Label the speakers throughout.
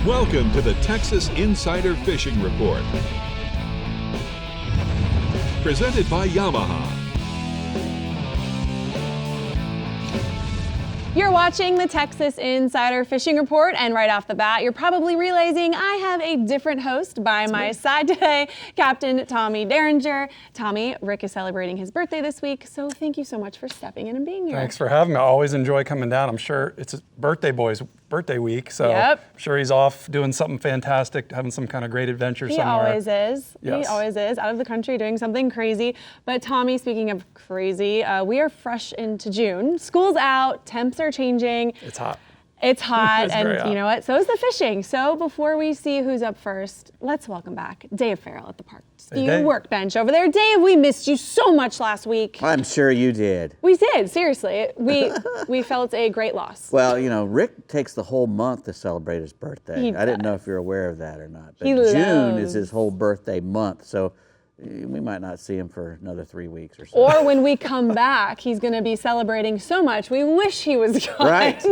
Speaker 1: Welcome to the Texas Insider Fishing Report. Presented by Yamaha.
Speaker 2: You're watching the Texas Insider Fishing Report, and right off the bat, you're probably realizing I have a different host by my side today, Captain Tommy Derringer. Tommy, Rick is celebrating his birthday this week, so thank you so much for stepping in and being here.
Speaker 3: Thanks for having me. I always enjoy coming down. I'm sure it's a birthday boy's birthday week, so
Speaker 2: Yep.
Speaker 3: I'm sure he's off doing something fantastic, having some kind of great adventure somewhere.
Speaker 2: He always is.
Speaker 3: Yes.
Speaker 2: He always is, out of the country doing something crazy. But Tommy, speaking of crazy, we are fresh into June. School's out, temps are changing.
Speaker 3: It's hot.
Speaker 2: It's hot,
Speaker 3: It's very
Speaker 2: and
Speaker 3: hot.
Speaker 2: you know what? So is the fishing. So before we see who's up first, let's welcome back Dave Farrell at the Park
Speaker 3: Hey, Dave.
Speaker 2: Workbench over there. Dave, we missed you so much last week.
Speaker 4: I'm sure you did.
Speaker 2: We did, seriously. We felt a great loss.
Speaker 4: Well, you know, Rick takes the whole month to celebrate his birthday.
Speaker 2: He
Speaker 4: I didn't know
Speaker 2: does.
Speaker 4: if you're aware of that or not. But
Speaker 2: He
Speaker 4: June
Speaker 2: loves.
Speaker 4: is his whole birthday month, so we might not see him for another 3 weeks or so.
Speaker 2: Or when we come back, he's going to be celebrating so much. We wish he was gone.
Speaker 4: Right.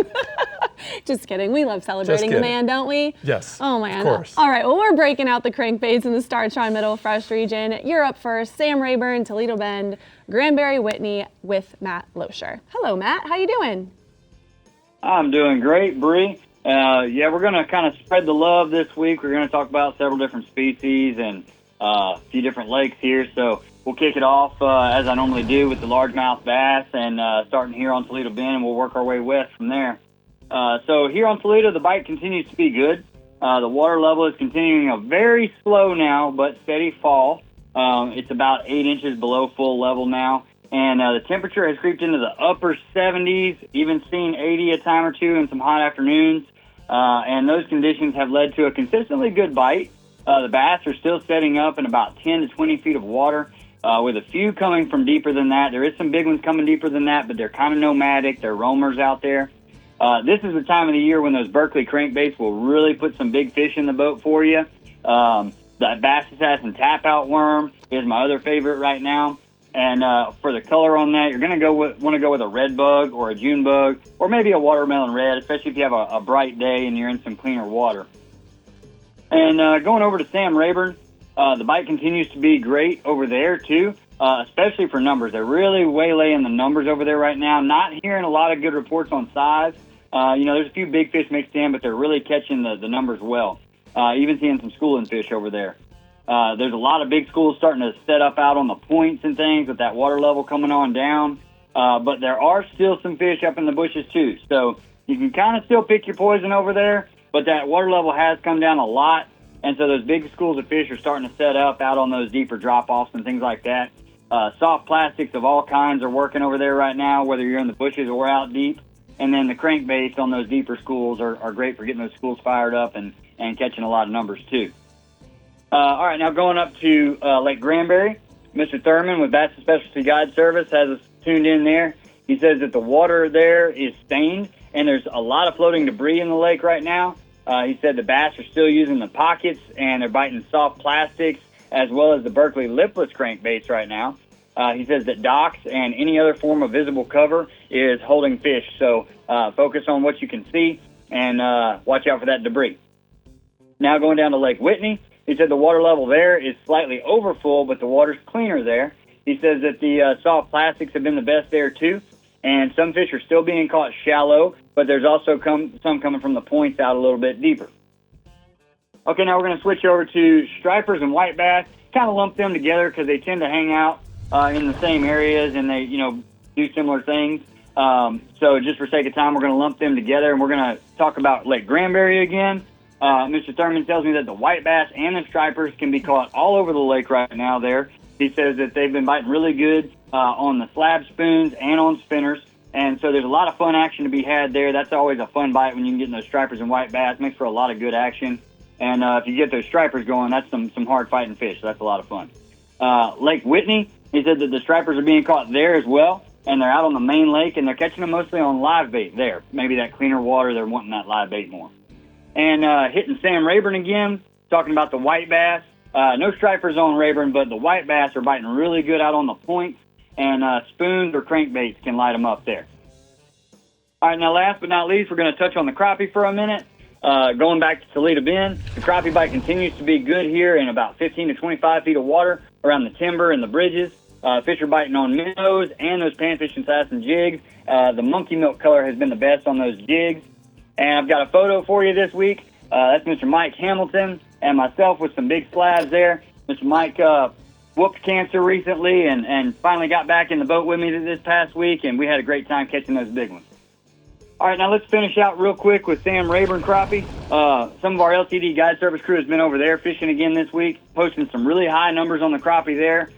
Speaker 2: Just kidding. We love celebrating the
Speaker 3: kidding.
Speaker 2: man, don't we?
Speaker 3: Yes,
Speaker 2: Oh, man.
Speaker 3: of course.
Speaker 2: All right. Well, we're breaking out the crankbaits in the Star Tri-Middle Fresh region. You're up first. Sam Rayburn, Toledo Bend, Granbury, Whitney with Matt Loescher. Hello, Matt. How you doing?
Speaker 5: I'm doing great, Bree. Yeah, we're going to kind of spread the love this week. We're going to talk about several different species and a few different lakes here. So we'll kick it off as I normally do with the largemouth bass, and starting here on Toledo Bend, and we'll work our way west from there. So here on Toledo, the bite continues to be good. The water level is continuing a very slow now, but steady fall. It's about 8 inches below full level now. And the temperature has creeped into the upper 70s, even seen 80 a time or two in some hot afternoons. And those conditions have led to a consistently good bite. The bass are still setting up in about 10 to 20 feet of water, with a few coming from deeper than that. There is some big ones coming deeper than that, but they're kind of nomadic. They're roamers out there. This is the time of the year when those Berkeley crankbaits will really put some big fish in the boat for you. The Bass Assassin Tap-Out Worm is my other favorite right now. And for the color on that, you're going to want to go with a red bug or a June bug, or maybe a watermelon red, especially if you have a bright day and you're in some cleaner water. And going over to Sam Rayburn, the bite continues to be great over there too, especially for numbers. They're really waylaying the numbers over there right now. Not hearing a lot of good reports on size. There's a few big fish mixed in, but they're really catching the numbers well. Even seeing some schooling fish over there. There's a lot of big schools starting to set up out on the points and things with that water level coming on down. But there are still some fish up in the bushes too. So you can kind of still pick your poison over there, but that water level has come down a lot. And so those big schools of fish are starting to set up out on those deeper drop-offs and things like that. Soft plastics of all kinds are working over there right now, whether you're in the bushes or out deep. And then the crankbaits on those deeper schools are great for getting those schools fired up and catching a lot of numbers too. All right, now going up to Lake Granbury, Mr. Thurman with Bass Specialty Guide Service has us tuned in there. He says that the water there is stained, and there's a lot of floating debris in the lake right now. He said the bass are still using the pockets, and they're biting soft plastics, as well as the Berkeley lipless crankbaits right now. He says that docks and any other form of visible cover is holding fish, so focus on what you can see and watch out for that debris. Now going down to Lake Whitney, he said the water level there is slightly overfull, but the water's cleaner there. He says that the soft plastics have been the best there too, and some fish are still being caught shallow, but there's also some coming from the points out a little bit deeper. Okay, now we're going to switch over to stripers and white bass. Kind of lump them together because they tend to hang out in the same areas and they, do similar things. So just for sake of time, we're going to lump them together, and we're going to talk about Lake Granbury again. Mr. Thurman tells me that the white bass and the stripers can be caught all over the lake right now there. He says that they've been biting really good on the slab spoons and on spinners, and so there's a lot of fun action to be had there. That's always a fun bite when you can get those stripers and white bass. Makes for a lot of good action, and if you get those stripers going, that's some hard fighting fish, so that's a lot of fun. Lake Whitney, he said that the stripers are being caught there as well, and they're out on the main lake, and they're catching them mostly on live bait there. Maybe that cleaner water, they're wanting that live bait more. And hitting Sam Rayburn again, talking about the white bass. No stripers on Rayburn, but the white bass are biting really good out on the points, and spoons or crankbaits can light them up there. All right, now last but not least, we're going to touch on the crappie for a minute. going back to Toledo Bend, the crappie bite continues to be good here in about 15 to 25 feet of water around the timber and the bridges. Fish are biting on minnows and those panfish and sass jigs. The monkey milk color has been the best on those jigs. And I've got a photo for you this week. That's Mr. Mike Hamilton and myself with some big slabs there. Mr. Mike whooped cancer recently and finally got back in the boat with me this past week, and we had a great time catching those big ones. All right, now let's finish out real quick with Sam Rayburn crappie. Some of our LTD guide service crew has been over there fishing again this week, posting some really high numbers on the crappie there.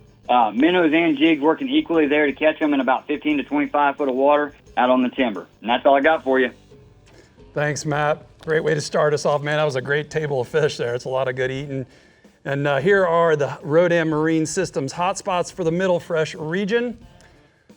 Speaker 5: Minnows and jigs working equally there to catch them in about 15 to 25 foot of water out on the timber. And that's all I got for you.
Speaker 3: Thanks, Matt. Great way to start us off, man. That was a great table of fish there. It's a lot of good eating. And here are the Rodan Marine Systems hotspots for the Middle Fresh region.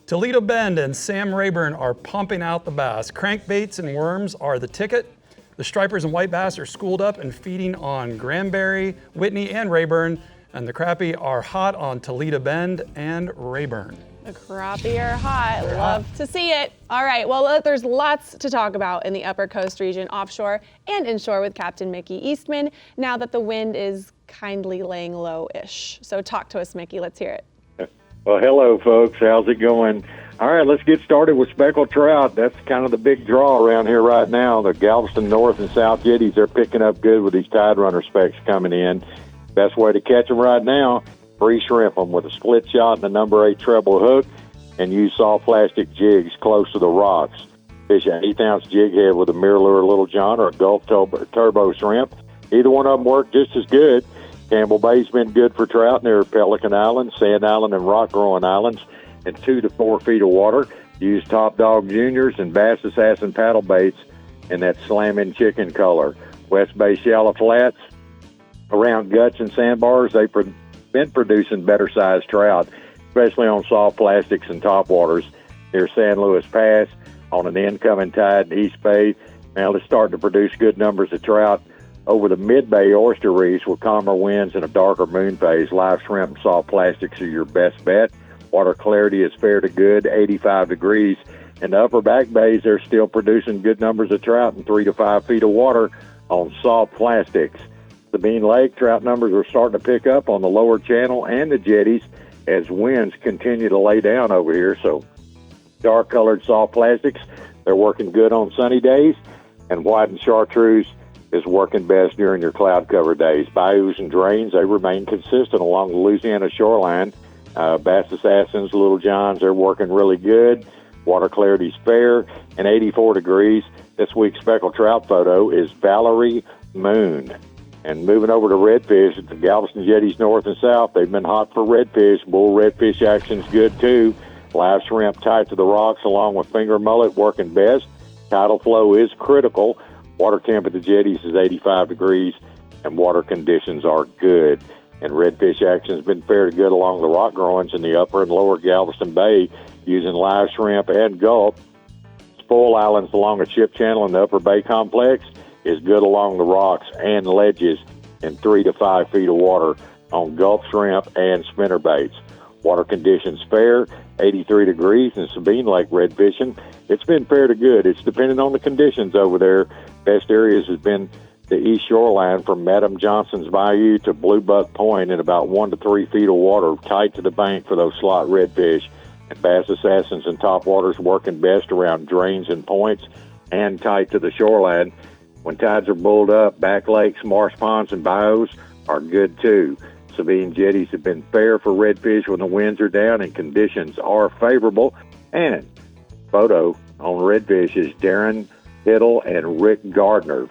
Speaker 3: Toledo Bend and Sam Rayburn are pumping out the bass. Crankbaits and worms are the ticket. The stripers and white bass are schooled up and feeding on Granbury, Whitney, and Rayburn. And the crappie are hot on Toledo Bend and Rayburn.
Speaker 2: The crappie are hot. Love to see it. All right, well, there's lots to talk about in the Upper Coast region, offshore and inshore with Captain Mickey Eastman, now that the wind is kindly laying low-ish. So talk to us, Mickey. Let's hear it.
Speaker 6: Well, hello, folks. How's it going? All right, let's get started with speckled trout. That's kind of the big draw around here right now. The Galveston North and South Jetties, they're picking up good with these tide runner specs coming in. Best way to catch them right now, free shrimp them with a split shot and a number 8 treble hook, and use soft plastic jigs close to the rocks. Fish an 1/8-ounce jig head with a MirrOlure Little John or a Gulf Turbo shrimp. Either one of them work just as good. Campbell Bay's been good for trout near Pelican Island, Sand Island, and Rock Growing Islands in 2 to 4 feet of water. Use Top Dog Juniors and Bass Assassin paddle baits in that Slammin' Chicken color. West Bay Shallow Flats, around guts and sandbars, they've been producing better-sized trout, especially on soft plastics and topwaters near San Luis Pass on an incoming tide in East Bay. Now they're starting to produce good numbers of trout over the mid-bay oyster reefs with calmer winds and a darker moon phase. Live shrimp and soft plastics are your best bet. Water clarity is fair to good, 85 degrees. In the upper back bays, they're still producing good numbers of trout in 3 to 5 feet of water on soft plastics. Sabine Lake, trout numbers are starting to pick up on the lower channel and the jetties as winds continue to lay down over here. So dark-colored soft plastics, they're working good on sunny days, and white and chartreuse is working best during your cloud-cover days. Bayous and drains, they remain consistent along the Louisiana shoreline. Bass Assassins, Little Johns, they're working really good. Water clarity's fair and 84 degrees. This week's speckled trout photo is Valerie Moon. And moving over to redfish, at the Galveston Jetties North and South, they've been hot for redfish. Bull redfish action's good too. Live shrimp tight to the rocks along with finger mullet working best. Tidal flow is critical. Water temp at the jetties is 85 degrees, and water conditions are good. And redfish action has been fair to good along the rock groins in the upper and lower Galveston Bay using live shrimp and gulp. Spoil islands along a ship channel in the upper bay complex is good along the rocks and ledges in 3 to 5 feet of water on gulp shrimp and spinner baits. Water conditions fair, 83 degrees, and Sabine Lake redfishing, it's been fair to good. It's depending on the conditions over there. Best areas has been the east shoreline from Madam Johnson's Bayou to Blue Buck Point in about 1 to 3 feet of water tight to the bank for those slot redfish. And Bass Assassins and topwaters working best around drains and points and tight to the shoreline. When tides are bulled up, back lakes, marsh ponds, and bayous are good too. Sabine jetties have been fair for redfish when the winds are down and conditions are favorable. And photo on redfish is Darren Hiddle and Rick Gardner.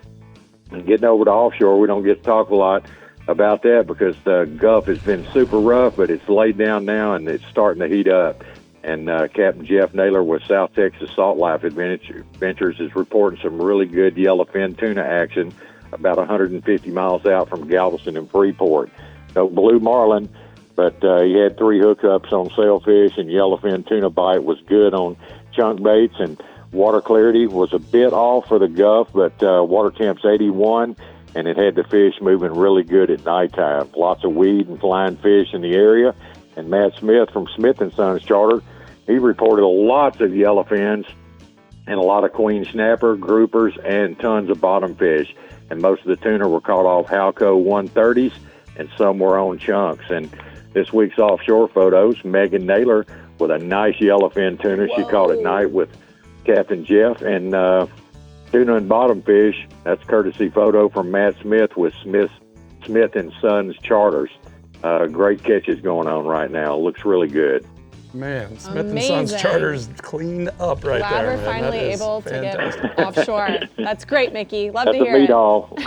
Speaker 6: And getting over to offshore, we don't get to talk a lot about that because the Gulf has been super rough, but it's laid down now and it's starting to heat up. And Captain Jeff Naylor with South Texas Salt Life Adventures is reporting some really good yellowfin tuna action about 150 miles out from Galveston and Freeport. No blue marlin, but he had 3 hookups on sailfish, and yellowfin tuna bite was good on chunk baits, and water clarity was a bit off for the Gulf, but water temp's 81, and it had the fish moving really good at nighttime. Lots of weed and flying fish in the area. And Matt Smith from Smith & Sons Charter, he reported lots of yellowfins and a lot of queen snapper, groupers, and tons of bottom fish. And most of the tuna were caught off Halco 130s, and some were on chunks. And this week's offshore photos, Megan Naylor with a nice yellowfin tuna she caught at night with Captain Jeff, and tuna and bottom fish. That's courtesy photo from Matt Smith with Smith and Sons Charters. Great catches going on right now. Looks really good.
Speaker 3: Man, Smith and
Speaker 2: Amazing.
Speaker 3: Sons Charters cleaned up right
Speaker 2: Glad
Speaker 3: there.
Speaker 2: we're
Speaker 3: man.
Speaker 2: finally
Speaker 3: That is
Speaker 2: able to
Speaker 3: fantastic.
Speaker 2: get offshore. That's great, Mickey. Love
Speaker 6: That's
Speaker 2: to
Speaker 6: a
Speaker 2: hear it.
Speaker 6: meat-all.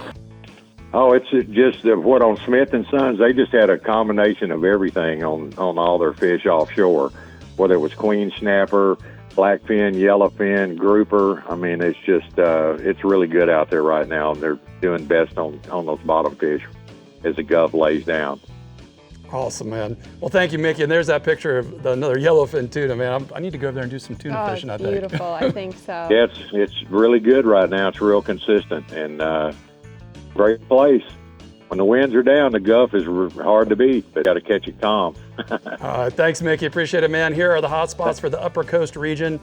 Speaker 6: Oh, it's just what on Smith and Sons, they just had a combination of everything on all their fish offshore, whether it was queen snapper, blackfin, yellowfin, grouper. I mean, it's just it's really good out there right now, and they're doing best on those bottom fish as the Gulf lays down.
Speaker 3: Awesome, man. Well, thank you, Mickey. And there's that picture of another yellowfin tuna, man. I need to go over there and do some tuna
Speaker 2: Oh,
Speaker 3: fishing, I
Speaker 2: it's
Speaker 3: think.
Speaker 2: beautiful. I think so.
Speaker 6: Yeah, it's really good right now. It's real consistent and great place. When the winds are down, the Gulf is hard to beat, but got to catch it calm.
Speaker 3: Thanks, Mickey. Appreciate it, man. Here are the hot spots for the Upper Coast region.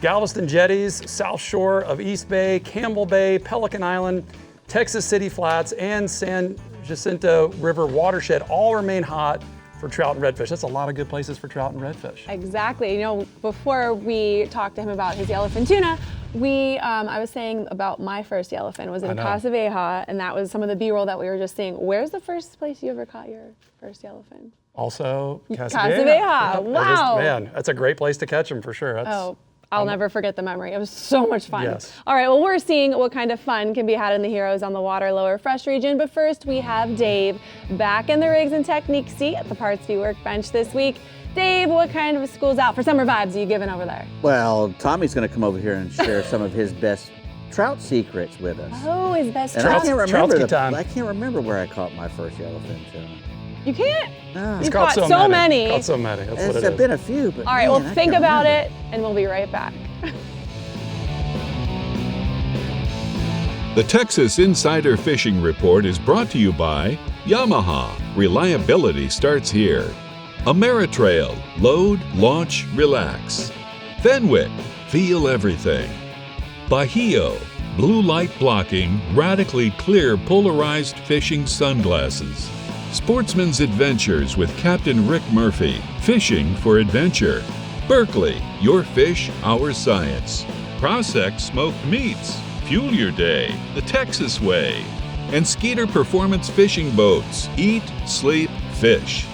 Speaker 3: Galveston Jetties, South Shore of East Bay, Campbell Bay, Pelican Island, Texas City Flats, and San Jacinto River watershed all remain hot for trout and redfish. That's a lot of good places for trout and redfish.
Speaker 2: Exactly. You know, before we talked to him about his yellowfin tuna, I was saying about my first yellowfin was in Casa Vieja, and that was some of the B-roll that we were just seeing. Where's the first place you ever caught your first yellowfin?
Speaker 3: Also, Casa
Speaker 2: Casa
Speaker 3: Vieja.
Speaker 2: Vieja.
Speaker 3: Yep.
Speaker 2: Wow.
Speaker 3: Man, that's a great place to catch them for sure.
Speaker 2: Oh, I'll never forget the memory. It was so much fun.
Speaker 3: Yes.
Speaker 2: All right, well, we're seeing what kind of fun can be had in the Heroes on the Water Lower Fresh region. But first, we have Dave back in the rigs and technique seat at the Parts View workbench this week. Dave, what kind of schools out for summer vibes are you giving over there?
Speaker 4: Well, Tommy's going to come over here and share some of his best trout secrets with us.
Speaker 2: Oh, his best
Speaker 4: And
Speaker 2: trout.
Speaker 4: I can't remember where I caught my first yellowfin tuna.
Speaker 2: You can't?
Speaker 4: No.
Speaker 2: You've caught so many.
Speaker 3: Caught so many. That's what it
Speaker 4: There's
Speaker 3: is.
Speaker 4: been a few, but
Speaker 2: All right,
Speaker 4: man,
Speaker 2: well,
Speaker 4: I
Speaker 2: think
Speaker 4: can't
Speaker 2: about
Speaker 4: remember.
Speaker 2: it, and we'll be right back.
Speaker 1: The Texas Insider Fishing Report is brought to you by Yamaha. Reliability starts here. Ameritrail. Load, launch, relax. Fenwick. Feel everything. Bahio. Blue light blocking, radically clear polarized fishing sunglasses. Sportsman's Adventures with Captain Rick Murphy. Fishing for adventure. Berkeley. Your fish, our science. Prospect Smoked Meats. Fuel your day the Texas way. And Skeeter Performance Fishing Boats. Eat, sleep, fish.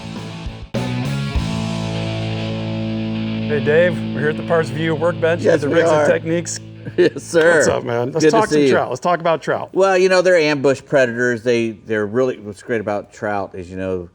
Speaker 3: Hey, Dave, we're here at the Parts View workbench
Speaker 4: Yes,
Speaker 3: at the
Speaker 4: we
Speaker 3: Rigs
Speaker 4: are.
Speaker 3: and Techniques.
Speaker 4: Yes, sir.
Speaker 3: What's up, man? Let's
Speaker 4: Good to
Speaker 3: talk
Speaker 4: see
Speaker 3: some
Speaker 4: you.
Speaker 3: trout. Let's talk about trout.
Speaker 4: Well, you know, they're ambush predators. They're really, what's great about trout is, you know,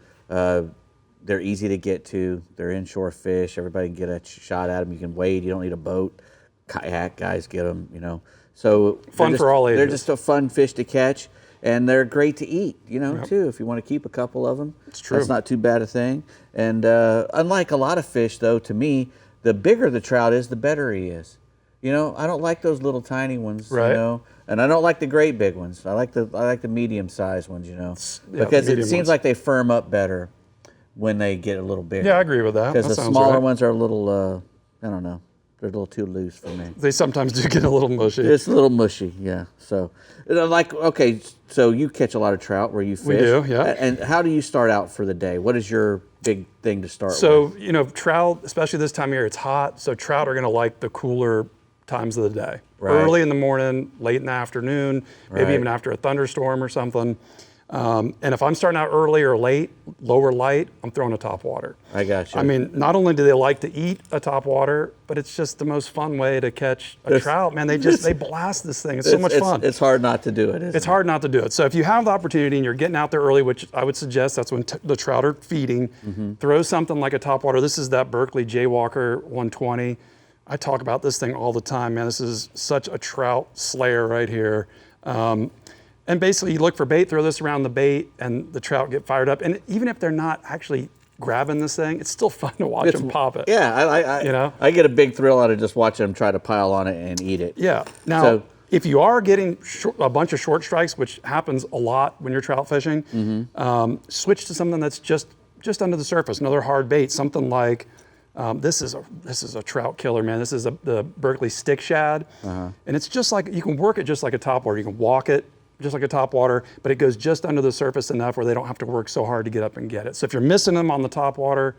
Speaker 4: they're easy to get to. They're inshore fish. Everybody can get a shot at them. You can wade. You don't need a boat. Kayak guys get them, you know. So
Speaker 3: Fun for all ages.
Speaker 4: They're just a fun fish to catch, and they're great to eat, you know, too. If you want to keep a couple of them,
Speaker 3: It's true.
Speaker 4: That's not too bad a thing. And unlike a lot of fish, though, to me, the bigger the trout is, the better he is. You know, I don't like those little tiny ones,
Speaker 3: Right.
Speaker 4: you know, and I don't like the great big ones. I like the medium-sized ones, you know,
Speaker 3: Yeah,
Speaker 4: because it
Speaker 3: medium
Speaker 4: seems
Speaker 3: ones.
Speaker 4: like they firm up better when they get a little bigger.
Speaker 3: Yeah, I agree with that.
Speaker 4: Because
Speaker 3: That
Speaker 4: the
Speaker 3: sounds
Speaker 4: smaller
Speaker 3: right.
Speaker 4: ones are a little, I don't know, they're a little too loose for me.
Speaker 3: They sometimes do get a little mushy.
Speaker 4: It's a little mushy, yeah. So, like, okay, so you catch a lot of trout where you fish.
Speaker 3: We do, yeah.
Speaker 4: And how do you start out for the day? What is your big thing to start with?
Speaker 3: So, you know, trout, especially this time of year, it's hot. So trout are going to like the cooler times of the day.
Speaker 4: Right.
Speaker 3: Early in the morning, late in the afternoon, maybe
Speaker 4: Right.
Speaker 3: even after a thunderstorm or something. And if I'm starting out early or late, lower light, I'm throwing a top water.
Speaker 4: I got you.
Speaker 3: I mean, not only do they like to eat a top water, but it's just the most fun way to catch a trout. Man, they blast this thing. It's so much fun.
Speaker 4: It's hard not to do it, isn't
Speaker 3: It's hard not to do it. So if you have the opportunity and you're getting out there early, which I would suggest that's when the trout are feeding, throw something like a topwater. This is that Berkeley Jaywalker 120. I talk about this thing all the time, man. This is such a trout slayer right here. And basically you look for bait, throw this around the bait, and the trout get fired up. And even if they're not actually grabbing this thing, it's still fun to watch them pop it.
Speaker 4: Yeah, I
Speaker 3: You know?
Speaker 4: I get a big thrill out of just watching them try to pile on it and eat it.
Speaker 3: Yeah. Now,
Speaker 4: So-
Speaker 3: if you are getting a bunch of short strikes, which happens a lot when you're trout fishing, switch to something that's just under the surface, another hard bait, something like This is a trout killer, man. This is the Berkeley stick shad, and it's just like, you can work it just like a topwater. You can walk it just like a topwater, but it goes just under the surface enough where they don't have to work so hard to get up and get it. So if you're missing them on the topwater,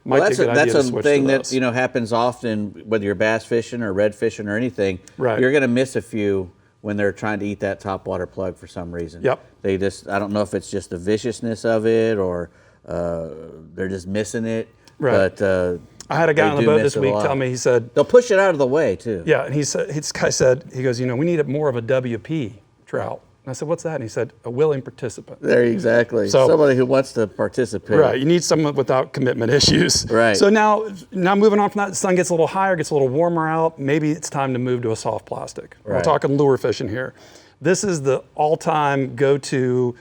Speaker 3: might be a good idea to switch to those.
Speaker 4: That's a thing that, you know, happens often, whether you're bass fishing or red fishing or anything.
Speaker 3: Right.
Speaker 4: You're going to miss a few when they're trying to eat that topwater plug for some reason.
Speaker 3: Yep.
Speaker 4: I don't know if it's just the viciousness of it or they're just missing it.
Speaker 3: Right.
Speaker 4: But
Speaker 3: I had a guy on the boat this week tell me, he said,
Speaker 4: they'll push it out of the way too.
Speaker 3: yeah, and this guy said, he goes, you know, we need more of a WP trout. And I said, what's that? And he said, a willing participant.
Speaker 4: There, exactly.
Speaker 3: So,
Speaker 4: somebody who wants to participate.
Speaker 3: Right, you need someone without commitment issues.
Speaker 4: Right.
Speaker 3: So now moving on from that, the sun gets a little higher, gets a little warmer out, maybe it's time to move to a soft plastic.
Speaker 4: Right.
Speaker 3: We're talking lure fishing here. This is the all-time go-to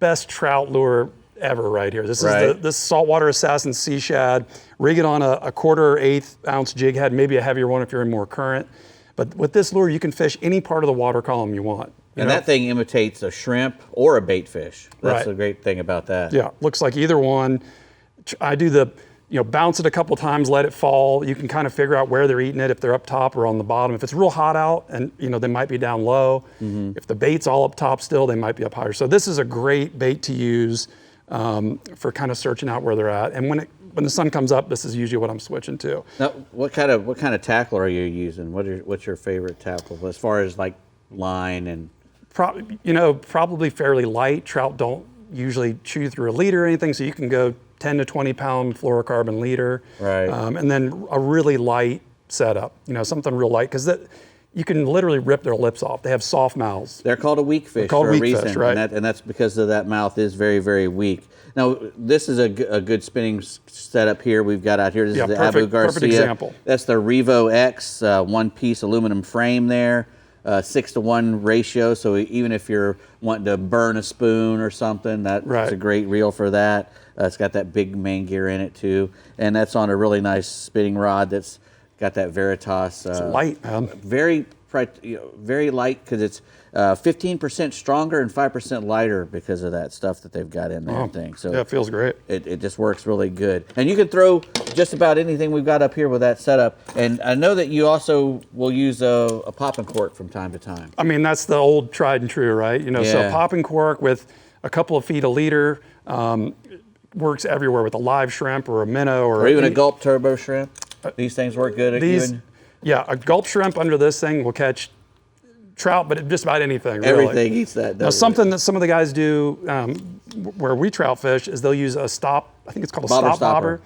Speaker 3: best trout lure ever right here. This is this Saltwater Assassin Sea Shad. Rig it on a 1/4 or 1/8 ounce jig head, maybe a heavier one if you're in more current. But with this lure, you can fish any part of the water column you want.
Speaker 4: And that thing imitates a shrimp or a bait fish. That's
Speaker 3: Right.
Speaker 4: the great thing about that.
Speaker 3: Yeah, looks like either one. I do the, bounce it a couple times, let it fall. You can kind of figure out where they're eating it, if they're up top or on the bottom. If it's real hot out and, they might be down low. If the bait's all up top still, they might be up higher. So this is a great bait to use for kind of searching out where they're at. And when the sun comes up, this is usually what I'm switching to.
Speaker 4: Now, what kind of tackle are you using? What's your favorite tackle as far as like line and?
Speaker 3: Probably fairly light. Trout don't usually chew through a leader or anything, so you can go 10 to 20 pound fluorocarbon leader.
Speaker 4: Right.
Speaker 3: And then a really light setup, something real light, because you can literally rip their lips off. They have soft mouths.
Speaker 4: They're called a weak fish
Speaker 3: for
Speaker 4: a
Speaker 3: weak
Speaker 4: reason,
Speaker 3: fish, right?
Speaker 4: And that's because that mouth is very, very weak. Now, this is a good spinning setup here we've got out here. This is the Abu Garcia.
Speaker 3: Perfect example.
Speaker 4: That's the Revo X one-piece aluminum frame there. 6-to-1 ratio, so even if you're wanting to burn a spoon or something, that's a great reel for that. It's got that big main gear in it too, and that's on a really nice spinning rod that's got that Veritas.
Speaker 3: It's light, man.
Speaker 4: Very light because it's 15% stronger and 5% lighter because of that stuff that they've got in there. So
Speaker 3: yeah, it feels great.
Speaker 4: It just works really good. And you can throw just about anything we've got up here with that setup. And I know that you also will use a popping cork from time to time.
Speaker 3: I mean, that's the old tried and true, right? So popping cork with a couple of feet a leader works everywhere with a live shrimp or a minnow or
Speaker 4: even a gulp turbo shrimp. These things work good.
Speaker 3: Yeah, a gulp shrimp under this thing will catch trout, but just about anything, really.
Speaker 4: Everything eats that.
Speaker 3: Now, something that some of the guys do where we trout fish is they'll use a stop, I think it's called a stop bobber,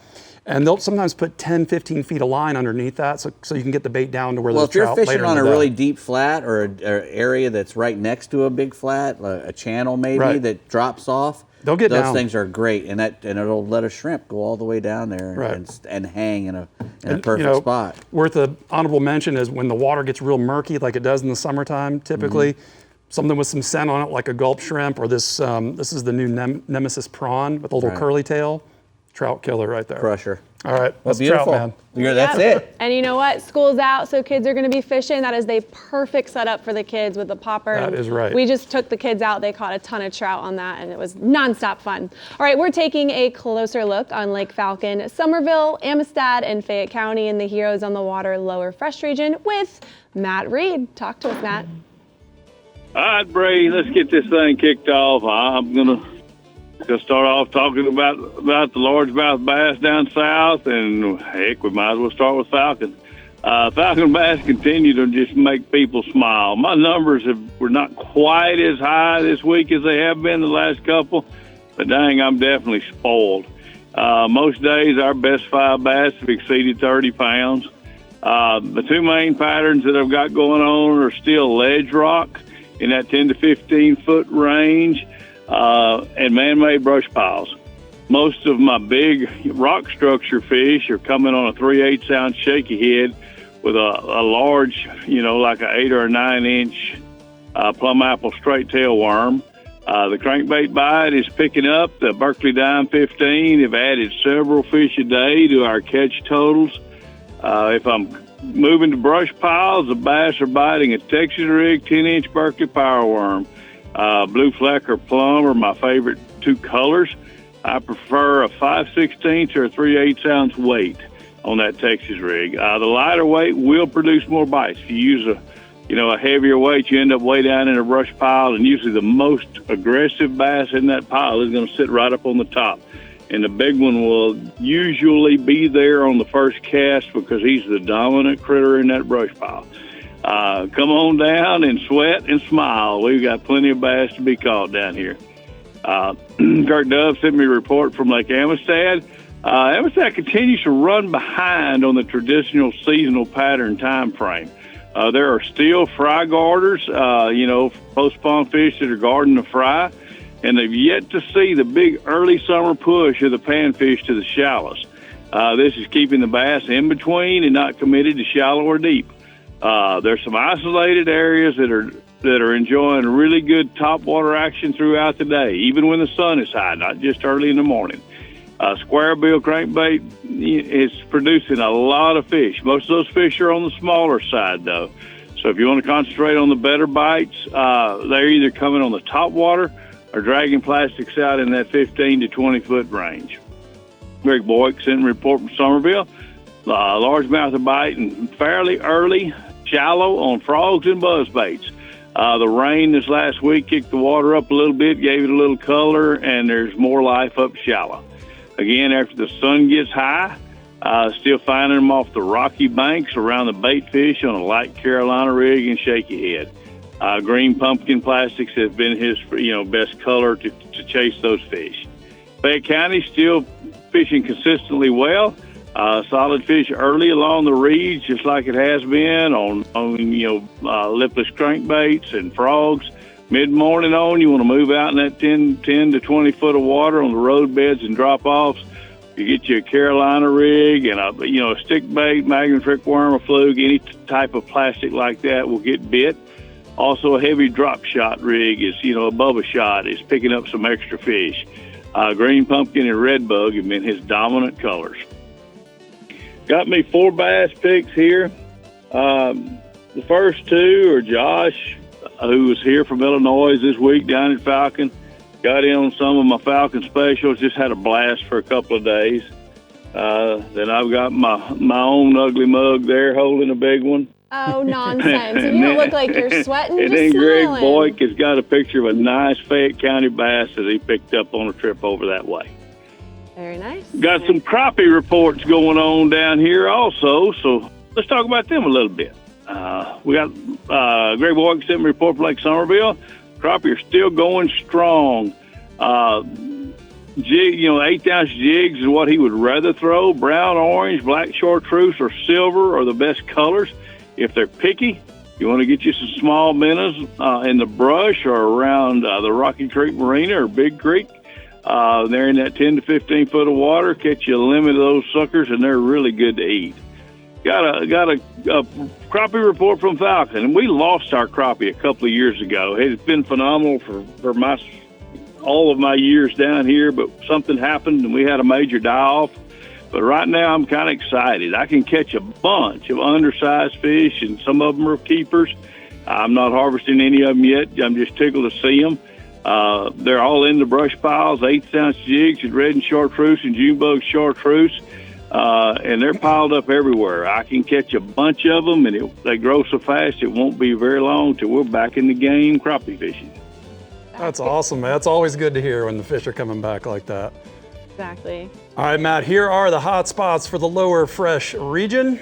Speaker 3: and they'll sometimes put 10, 15 feet of line underneath that so you can get the bait down to where the trout later in the day.
Speaker 4: Well, if you're fishing on a really deep flat or an area that's right next to a big flat, a channel maybe that drops off,
Speaker 3: they'll get down.
Speaker 4: Those things are great, and it'll let a shrimp go all the way down there and hang in a perfect spot.
Speaker 3: Worth an honorable mention is when the water gets real murky, like it does in the summertime, typically, something with some scent on it, like a gulp shrimp, or this is the new Nemesis prawn with a little curly tail. Trout killer right there.
Speaker 4: Crusher.
Speaker 3: All right, that's
Speaker 4: beautiful.
Speaker 3: trout, man.
Speaker 4: That's it.
Speaker 2: And you know what? School's out, so kids are going to be fishing. That is the perfect setup for the kids with the popper.
Speaker 3: That is right.
Speaker 2: We just took the kids out. They caught a ton of trout on that, and it was nonstop fun. All right, we're taking a closer look on Lake Falcon, Somerville, Amistad, and Fayette County in the Heroes on the Water Lower Fresh region with Matt Reed. Talk to us, Matt.
Speaker 7: All right, Brady, let's get this thing kicked off. I'm going to start off talking about the largemouth bass down south, and heck, we might as well start with Falcon. Falcon bass continue to just make people smile. My numbers were not quite as high this week as they have been the last couple, but dang, I'm definitely spoiled. Most days, our best 5 bass have exceeded 30 pounds. The 2 main patterns that I've got going on are still ledge rock in that 10 to 15 foot range, and man-made brush piles. Most of my big rock structure fish are coming on a 3/8 ounce shaky head with a large, like an 8 or a 9 inch plum apple straight tail worm. The crankbait bite is picking up. The Berkeley Dime 15 have added several fish a day to our catch totals. If I'm moving to brush piles, the bass are biting a Texas rig 10-inch Berkeley power worm. Blue fleck or plum are my favorite 2 colors. I prefer a 5/16 or a 3/8 ounce weight on that Texas rig. The lighter weight will produce more bites. If you use a heavier weight, you end up way down in a brush pile, and usually the most aggressive bass in that pile is going to sit right up on the top. And the big one will usually be there on the first cast because he's the dominant critter in that brush pile. Come on down and sweat and smile. We've got plenty of bass to be caught down here. Kirk Dove sent me a report from Lake Amistad. Amistad continues to run behind on the traditional seasonal pattern time frame. There are still fry guarders, post-spawn fish that are guarding the fry, and they've yet to see the big early summer push of the panfish to the shallows. This is keeping the bass in between and not committed to shallow or deep. There's some isolated areas that are enjoying really good topwater action throughout the day, even when the sun is high, not just early in the morning. Square bill crankbait is producing a lot of fish. Most of those fish are on the smaller side, though. So if you want to concentrate on the better bites, they're either coming on the top water or dragging plastics out in that 15 to 20-foot range. Greg Boyd sent a report from Somerville. Largemouth are biting fairly early, shallow on frogs and buzzbaits. The rain this last week kicked the water up a little bit, gave it a little color, and there's more life up shallow. Again, after the sun gets high, still finding them off the rocky banks around the bait fish on a light Carolina rig and shaky head. Green pumpkin plastics have been his best color to chase those fish. Fayette County still fishing consistently well. Solid fish early along the reeds, just like it has been on lipless crankbaits and frogs. Mid-morning on, you want to move out in that 10 to 20 foot of water on the road beds and drop-offs. You get you a Carolina rig and a stick bait, Magnum trick worm, a fluke, any type of plastic like that will get bit. Also, a heavy drop shot rig is, above a shot, is picking up some extra fish. Green pumpkin and red bug have been his dominant colors. Got me 4 bass picks here. The first 2 are Josh, who was here from Illinois this week down at Falcon. Got in on some of my Falcon specials, just had a blast for a couple of days. Then I've got my own ugly mug there holding a big one.
Speaker 2: Oh, nonsense. You don't look like you're sweating,
Speaker 7: and
Speaker 2: just
Speaker 7: then
Speaker 2: smiling.
Speaker 7: Greg Boyd has got a picture of a nice Fayette County bass that he picked up on a trip over that way.
Speaker 2: Very nice.
Speaker 7: Got some crappie reports going on down here also, so let's talk about them a little bit. We got Greg Boyd sent me a report from Lake Somerville. Crappie are still going strong. 8-ounce jigs is what he would rather throw. Brown, orange, black chartreuse, or silver are the best colors. If they're picky, you want to get you some small minnows in the brush or around the Rocky Creek Marina or Big Creek. They're in that 10 to 15 foot of water. Catch you a limit of those suckers, and they're really good to eat. Got a crappie report from Falcon, and we lost our crappie a couple of years ago. It's been phenomenal for all of my years down here, but something happened, and we had a major die-off. But right now, I'm kind of excited. I can catch a bunch of undersized fish, and some of them are keepers. I'm not harvesting any of them yet. I'm just tickled to see them. They're all in the brush piles, 8-ounce jigs at red and chartreuse and June bug chartreuse, and they're piled up everywhere. I can catch a bunch of them, and they grow so fast it won't be very long till we're back in the game crappie fishing.
Speaker 3: That's awesome, man. It's always good to hear when the fish are coming back like that.
Speaker 2: Exactly.
Speaker 3: All right, Matt, here are the hot spots for the lower fresh region.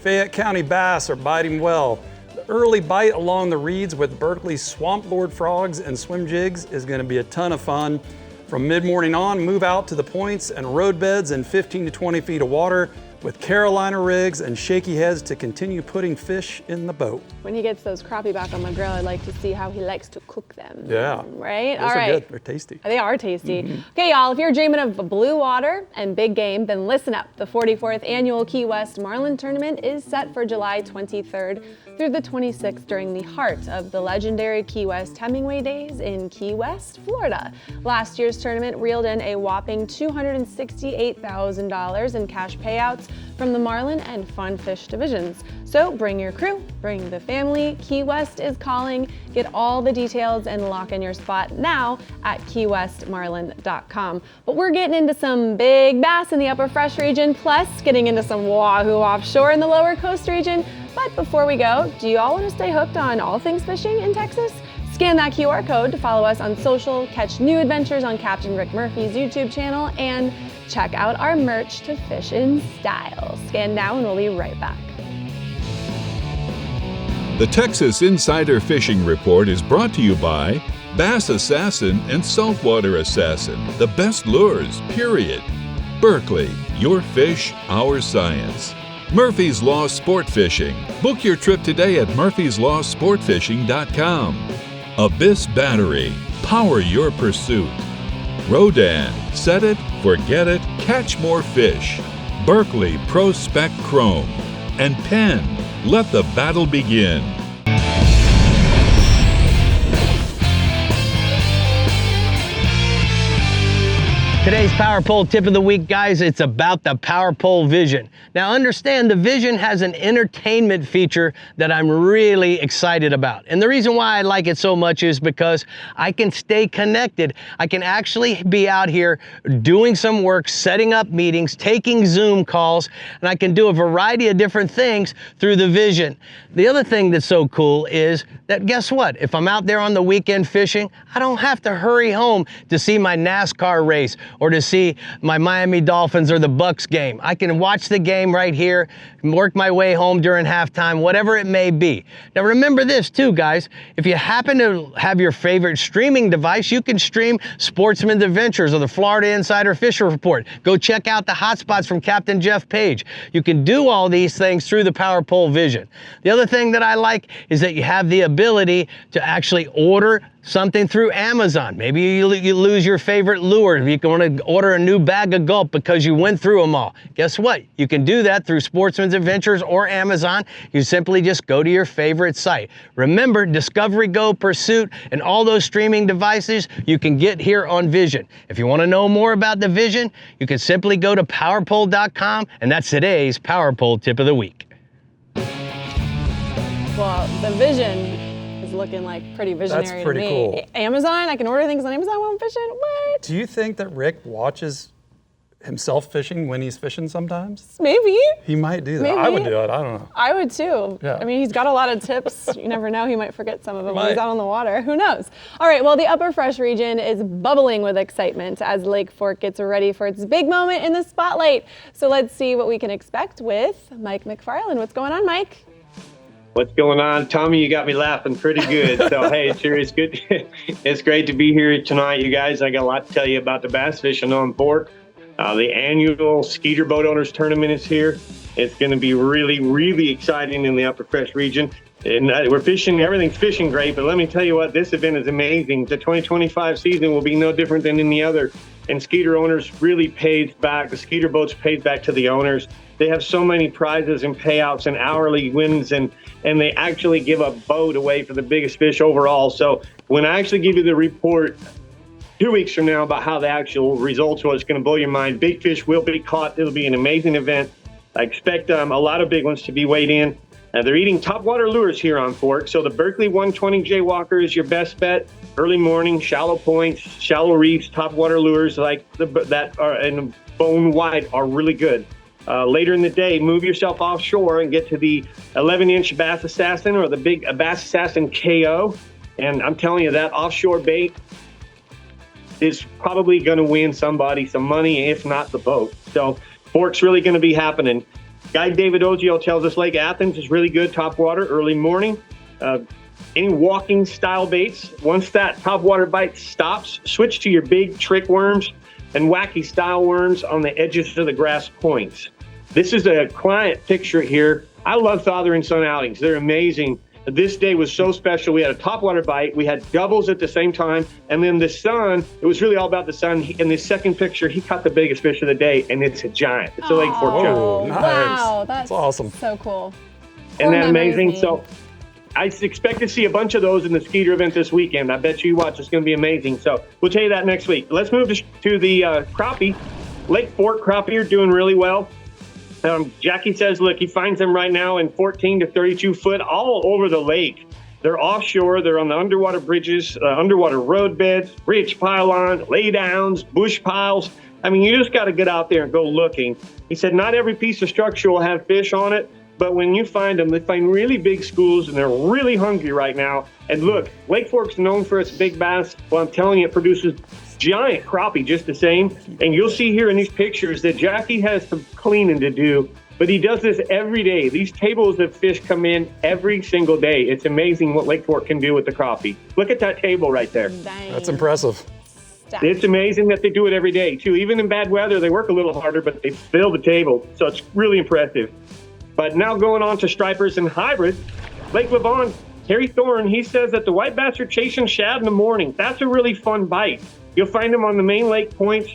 Speaker 3: Fayette County bass are biting well. The early bite along the reeds with Berkeley's Swamp Lord frogs and swim jigs is going to be a ton of fun. From mid-morning on, move out to the points and road beds in 15 to 20 feet of water with Carolina rigs and shaky heads to continue putting fish in the boat.
Speaker 2: When he gets those crappie back on the grill, I'd like to see how he likes to cook them.
Speaker 3: Yeah.
Speaker 2: Right?
Speaker 3: Those
Speaker 2: All
Speaker 3: are
Speaker 2: right.
Speaker 3: good. They're tasty.
Speaker 2: They are tasty. Okay, y'all, if you're dreaming of blue water and big game, then listen up. The 44th Annual Key West Marlin Tournament is set for July 23rd through the 26th during the heart of the legendary Key West Hemingway Days in Key West, Florida. Last year's tournament reeled in a whopping $268,000 in cash payouts from the Marlin and Fun Fish divisions. So bring your crew, bring the family. Key West is calling. Get all the details and lock in your spot now at keywestmarlin.com. But we're getting into some big bass in the upper fresh region, plus getting into some wahoo offshore in the lower coast region. But before we go, do you all want to stay hooked on all things fishing in Texas? Scan that QR code to follow us on social, catch new adventures on Captain Rick Murphy's YouTube channel, and check out our merch to fish in style. Scan now and we'll be right back.
Speaker 1: The Texas Insider Fishing Report is brought to you by Bass Assassin and Saltwater Assassin, the best lures, period. Berkeley, your fish, our science. Murphy's Law Sport Fishing. Book your trip today at murphyslawsportfishing.com. Abyss Battery. Power your pursuit. Rodan. Set it, forget it, catch more fish. Berkeley Pro Spec Chrome. And Penn. Let the battle begin.
Speaker 8: Today's Power Pole tip of the week, guys, it's about the Power Pole Vision. Now understand, the Vision has an entertainment feature that I'm really excited about. And the reason why I like it so much is because I can stay connected. I can actually be out here doing some work, setting up meetings, taking Zoom calls, and I can do a variety of different things through the Vision. The other thing that's so cool is that, guess what? If I'm out there on the weekend fishing, I don't have to hurry home to see my NASCAR race or to see my Miami Dolphins or the Bucks game. I can watch the game right here, work my way home during halftime, whatever it may be. Now remember this too, guys. If you happen to have your favorite streaming device, you can stream Sportsman's Adventures or the Florida Insider Fisher Report. Go check out the hotspots from Captain Jeff Page. You can do all these things through the Power Pole Vision. The other thing that I like is that you have the ability to actually order something through Amazon. Maybe you lose your favorite lure. You can want to order a new bag of gulp because you went through them all. Guess what? You can do that through Sportsman's Adventures or Amazon. You simply just go to your favorite site. Remember, Discovery, Go, Pursuit, and all those streaming devices you can get here on Vision. If you want to know more about the Vision, you can simply go to powerpole.com, and that's today's Power Pole tip of the week.
Speaker 2: Well, the Vision is looking like pretty visionary
Speaker 3: That's pretty
Speaker 2: to me.
Speaker 3: cool.
Speaker 2: Amazon, I can order things on Amazon while I'm fishing. What?
Speaker 3: Do you think that Rick watches himself fishing when he's fishing sometimes?
Speaker 2: Maybe.
Speaker 3: He might do that.
Speaker 2: Maybe.
Speaker 3: I would do it. I don't know.
Speaker 2: I would too.
Speaker 3: Yeah.
Speaker 2: I mean, he's got a lot of tips. You never know. He might forget some of them when he's
Speaker 3: Might.
Speaker 2: out on the water. Who knows? All right. Well, the Upper Fresh region is bubbling with excitement as Lake Fork gets ready for its big moment in the spotlight. So let's see what we can expect with Mike McFarland. What's going on, Mike?
Speaker 9: What's going on? Tommy, you got me laughing pretty good. So, hey, it sure is good. It's great to be here tonight, you guys. I got a lot to tell you about the bass fishing on Fork. The annual Skeeter Boat Owners Tournament is here. It's going to be really, really exciting in the Upper Fresh region. And we're fishing, everything's fishing great, but let me tell you what, this event is amazing. The 2025 season will be no different than any other. And Skeeter owners really pays back. The Skeeter boats pays back to the owners. They have so many prizes and payouts and hourly wins, and they actually give a boat away for the biggest fish overall. So when I actually give you the report 2 weeks from now about how the actual results are, it's going to blow your mind. Big fish will be caught. It'll be an amazing event. I expect a lot of big ones to be weighed in. They're eating topwater lures here on Fork. So the Berkeley 120 Jaywalker is your best bet. Early morning, shallow points, shallow reefs, topwater lures like that are and bone white are really good. Later in the day, move yourself offshore and get to the 11-inch Bass Assassin or the big Bass Assassin KO. And I'm telling you, that offshore bait is probably going to win somebody some money, if not the boat. So Fork's really going to be happening. Guide David Ogio tells us Lake Athens is really good topwater early morning. Any walking style baits, once that topwater bite stops, switch to your big trick worms and wacky style worms on the edges of the grass points. This is a client picture here. I love father and son outings. They're amazing. This day was so special. We had a topwater bite. We had doubles at the same time. And then the son, it was really all about the son. In this second picture, he caught the biggest fish of the day, and it's a giant. It's a Lake Fork giant.
Speaker 2: Oh,
Speaker 3: nice.
Speaker 2: wow. That's
Speaker 3: awesome.
Speaker 2: So cool.
Speaker 9: Isn't that
Speaker 2: Core memories
Speaker 9: amazing?
Speaker 2: mean.
Speaker 9: So I expect to see a bunch of those in the Skeeter event this weekend. I bet you watch. It's going to be amazing. So we'll tell you that next week. Let's move to the crappie. Lake Fork crappie are doing really well. Jackie says, look, he finds them right now in 14 to 32 foot all over the lake. They're offshore. They're on the underwater bridges, underwater road beds, ridge pylon, laydowns, bush piles. I mean, you just got to get out there and go looking. He said not every piece of structure will have fish on it, but when you find them, they find really big schools, and they're really hungry right now. And look, Lake Fork's known for its big bass. Well, I'm telling you, it produces giant crappie just the same. And you'll see here in these pictures that Jackie has some cleaning to do, but he does this every day. These tables of fish come in every single day. It's amazing what Lake Fork can do with the crappie. Look at that table right there.
Speaker 2: Dang.
Speaker 3: That's impressive.
Speaker 9: It's amazing that they do it every day, too. Even in bad weather, they work a little harder, but they fill the table. So it's really impressive. But now going on to stripers and hybrids, Lake Levon, Terry Thorne, he says that the white bass are chasing shad in the morning. That's a really fun bite. You'll find them on the main lake points,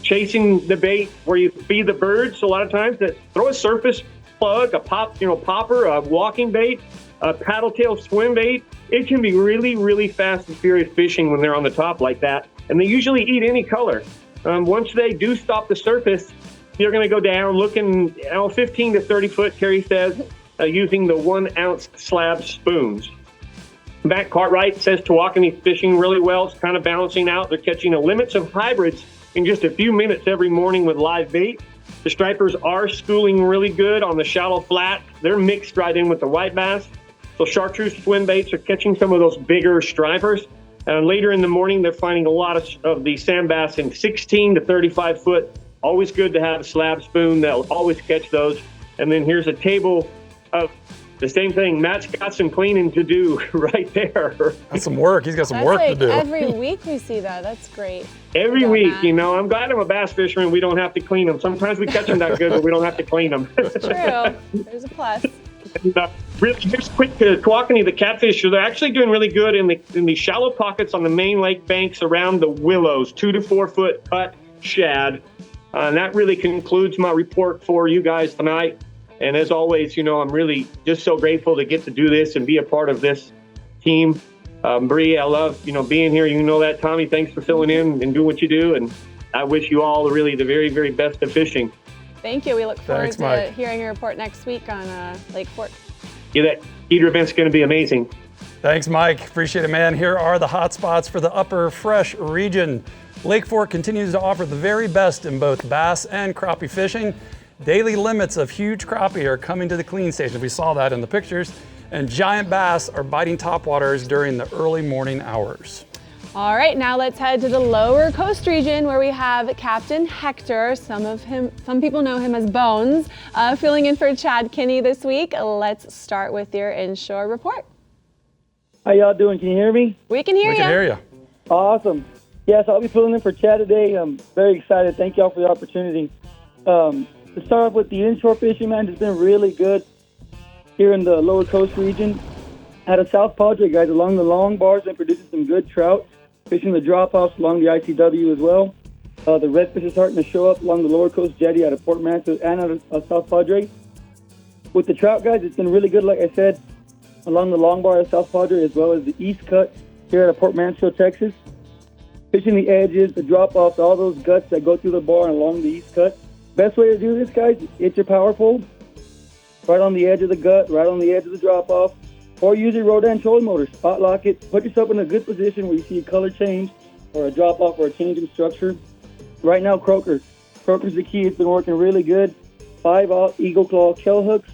Speaker 9: chasing the bait where you feed the birds. A lot of times that throw a surface plug, a popper, a walking bait, a paddle tail swim bait. It can be really, really fast and furious fishing when they're on the top like that. And they usually eat any color. Once they do stop the surface, you're going to go down looking 15 to 30 foot, Terry says, using the 1 ounce slab spoons. Matt Cartwright says Tawakoni's fishing really well. It's kind of balancing out. They're catching the limits of hybrids in just a few minutes every morning with live bait. The stripers are schooling really good on the shallow flat. They're mixed right in with the white bass. So chartreuse swim baits are catching some of those bigger stripers. And later in the morning, they're finding a lot of the sand bass in 16 to 35 foot. Always good to have a slab spoon. They'll always catch those. And then here's a table of the same thing. Matt's got some cleaning to do right there.
Speaker 3: That's some work. He's got some
Speaker 2: That's
Speaker 3: work
Speaker 2: like
Speaker 3: to do.
Speaker 2: every week we see that. That's great.
Speaker 9: Every
Speaker 2: Well done,
Speaker 9: week,
Speaker 2: Matt.
Speaker 9: you know, I'm glad I'm a bass fisherman. We don't have to clean them. Sometimes we catch them that good, but we don't have to clean them.
Speaker 2: True. There's a plus.
Speaker 9: And, really, just quick to Tawakoni, the catfish, they're actually doing really good in the shallow pockets on the main lake banks around the willows, 2 to 4 foot cut shad. And that really concludes my report for you guys tonight. And as always, you know, I'm really just so grateful to get to do this and be a part of this team. Bree, I love, being here. You know that. Tommy, thanks for filling in and doing what you do. And I wish you all really the very, very best of fishing.
Speaker 2: Thank you. We look forward
Speaker 3: Thanks,
Speaker 2: to
Speaker 3: Mike.
Speaker 2: hearing your report next week on Lake Fork.
Speaker 9: Yeah, that Skeeter event's going to be amazing.
Speaker 3: Thanks, Mike. Appreciate it, man. Here are the hot spots for the upper fresh region. Lake Fork continues to offer the very best in both bass and crappie fishing. Daily limits of huge crappie are coming to the clean station. We saw that in the pictures. And giant bass are biting topwaters during the early morning hours.
Speaker 2: All right, now let's head to the lower coast region where we have Captain Hector. Some people know him as Bones, filling in for Chad Kinney this week. Let's start with your inshore report.
Speaker 10: How y'all doing? Can you hear me?
Speaker 2: We can hear
Speaker 3: We
Speaker 2: you.
Speaker 3: can hear you.
Speaker 10: Awesome. Yes, I'll be filling in for Chad today. I'm very excited. Thank y'all for the opportunity. To start off with the inshore fishing, man, it's been really good here in the lower coast region. Out of South Padre, guys, along the long bars, been producing some good trout. Fishing the drop-offs along the ICW as well. The redfish is starting to show up along the lower coast jetty out of Port Mansfield and out of South Padre. With the trout, guys, it's been really good, like I said, along the long bar of South Padre as well as the east cut here out of Port Mansfield, Texas. Fishing the edges, the drop-offs, all those guts that go through the bar and along the east cut. Best way to do this, guys, it's your power pole. Right on the edge of the gut, right on the edge of the drop-off. Or use your Rodan trolling motor. Spot lock it. Put yourself in a good position where you see a color change or a drop-off or a change in structure. Right now, croaker. Croaker's the key. It's been working really good. 5/0 Eagle Claw shell hooks.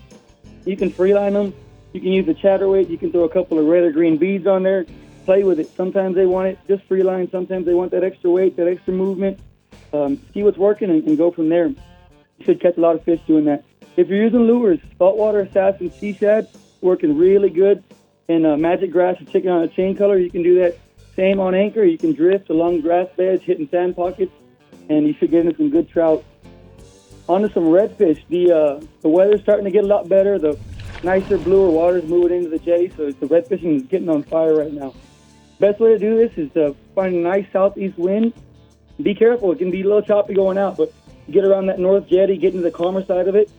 Speaker 10: You can freeline them. You can use a chatterweight. You can throw a couple of red or green beads on there. Play with it. Sometimes they want it just freeline. Sometimes they want that extra weight, that extra movement. See what's working and go from there. You should catch a lot of fish doing that. If you're using lures, saltwater assassin sea shad, working really good. And magic grass or chicken on a chain color, you can do that same on anchor. You can drift along grass beds, hitting sand pockets, and you should get into some good trout. On to some redfish. The weather's starting to get a lot better. The nicer, bluer water's moving into the jetty, so the redfishing is getting on fire right now. Best way to do this is to find a nice southeast wind. Be careful. It can be a little choppy going out, but get around that north jetty, get into the calmer side of it,